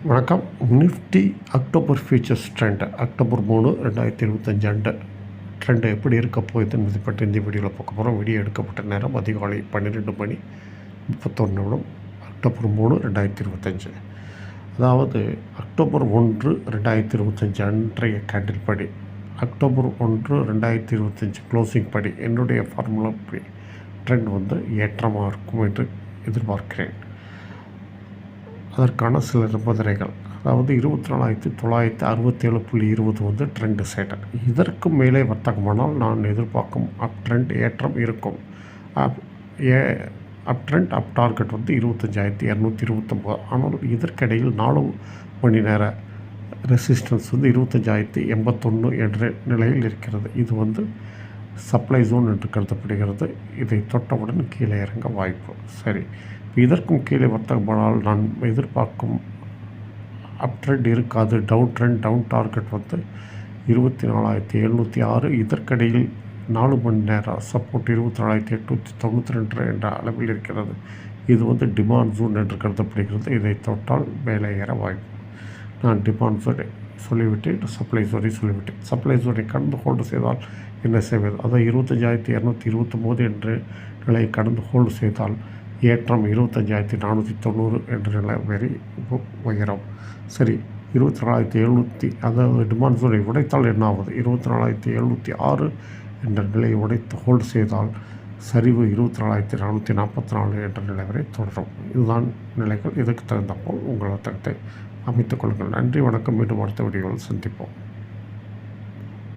வணக்கம். Nifty October futures trend October 3, 2025 அன்று trend எப்படி இருக்க போகுது என்பதை பற்றி இந்த வீடியோவில் பார்க்க போகிறோம். வீடியோ எடுக்கப்பட்ட நேரம் அதிகாலை 12 மணி 31 நிமிடம் அக்டோபர் 3, 2025. அதாவது அக்டோபர் 1, 2025 அன்றைய கேண்டில் படி அக்டோபர் 1, 2025 க்ளோசிங் படி என்னுடைய ஃபார்முலா படி ட்ரெண்ட் ஏற்றமாக இருக்கும் என்று எதிர்பார்க்கிறேன். அதற்கான சில நிபந்தனைகள், அதாவது 24,967.20 ட்ரெண்ட் செட்டர். இதற்கு மேலே வர்த்தகமானால் நான் எதிர்பார்க்கும் அப் ட்ரெண்ட் ஏற்றம் இருக்கும். அப் ட்ரெண்ட் அப் டார்கெட் 25,229. ஆனால் இதற்கிடையில் 4 மணி நேர ரெசிஸ்டன்ஸ் 25,081 என்ற நிலையில் இருக்கிறது. இது சப்ளை ஜோன் என்று கருதப்படுகிறது. இதை தொட்டவுடன் கீழே இறங்க வாய்ப்பு. சரி, இதற்கும் கீழே வர்த்தகமானால் நான் எதிர்பார்க்கும் அப் ட்ரெண்ட் இருக்காது. Down target 24,706. இதற்கிடையில் 4 மணி நேர சப்போர்ட் 24,892 என்ற அளவில் இருக்கிறது. இது டிமாண்ட் ஜோன் என்று கருதப்படுகிறது. இதை தொட்டால் மேலே ஏற வாய்ப்பு. நான் டிமாண்ட் ஜோனை சொல்லிவிட்டேன், சப்ளை ஜோனை சொல்லிவிட்டேன். சப்ளை ஜோனை கடந்து ஹோல்டு செய்தால் என்ன செய்வது? அதாவது 25,229 என்ற நிலையை கடந்து ஹோல்டு செய்தால் ஏற்றம் 25,490 என்ற நிலை வரை உயரும். சரி, 24,700, அதாவது டிமாண்ட் ஜோனை உடைத்தால் என்ன ஆகுது? 24,706 என்ற நிலையை உடைத்து ஹோல்டு செய்தால் சரிவு 24,444 என்ற நிலை வரை தொடரும். இதுதான் நிலைகள். இதுக்கு தகுந்த போல் உங்கள் வர்த்தகத்தை அமைத்துக் கொள்ளுங்கள். நன்றி, வணக்கம். மீண்டும் அடுத்த வீடியோவில் சந்திப்போம்.